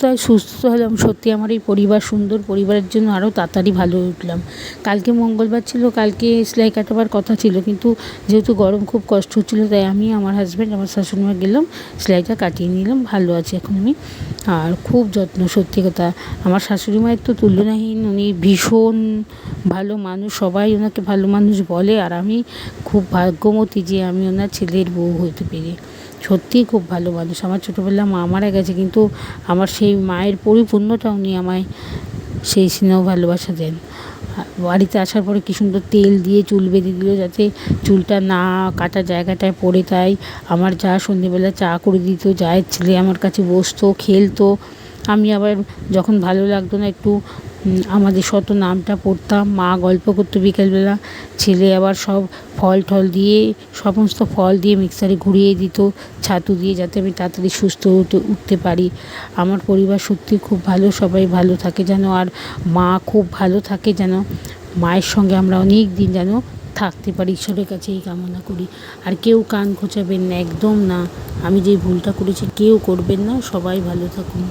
তাই সুস্থ হলাম। সত্যি আমার এই পরিবার সুন্দর পরিবারের জন্য আরও তাড়াতাড়ি ভালো হয়ে উঠলাম। কালকে মঙ্গলবার ছিল, কালকে সেলাই কাটাবার কথা ছিল, কিন্তু যেহেতু গরম খুব কষ্ট হচ্ছিল, তাই আমি, আমার হাজব্যান্ড, আমার শাশুড়ি মা গেলাম, সেলাইটা কাটিয়ে নিলাম। ভালো আছি এখন আমি। আর খুব যত্ন, সত্যি কথা। আমার শাশুড়ি মায়ের তো তুলনাহীন, উনি ভীষণ ভালো মানুষ, সবাই ওনাকে ভালো মানুষ বলে। আর আমি খুব ভাগ্যবতী যে আমি ওনার ছেলের বউ হতে পেরে। সত্যিই খুব ভালো মানুষ। আমার ছোটোবেলা মা মারা গেছে, কিন্তু আমার সেই মায়ের পরিপূর্ণটা উনি আমায় সেই স্নেহ ভালোবাসা দেন। বাড়িতে আসার পরে কী সুন্দর তেল দিয়ে চুল বেঁধে দিল, যাতে চুলটা না কাটা জায়গাটায় পড়ে। তাই আমার যা সন্ধেবেলা চা করে দিত, জায়ের ছেলে আমার কাছে বসতো, খেলতো। আমি আবার যখন ভালো লাগতো না একটু, আমাদের শত নামটা পড়তাম, মা গল্প করতো বিকেলবেলা, ছেলে আবার সব ফল টল দিয়ে, সমস্ত ফল দিয়ে মিক্সারে ঘুরিয়ে দিত, ছাতু দিয়ে, যাতে আমি তাড়াতাড়ি সুস্থ উঠতে পারি। আমার পরিবার সত্যি খুব ভালো, সবাই ভালো থাকে যেন, আর মা খুব ভালো থাকে যেন, মায়ের সঙ্গে আমরা অনেক দিন যেন থাকতে পারি, ঈশ্বরের কাছে এই কামনা করি। আর কেউ কান খোঁচাবেন না, একদম না। আমি যে ভুলটা করেছি কেউ করবেন না, সবাই ভালো থাকুন।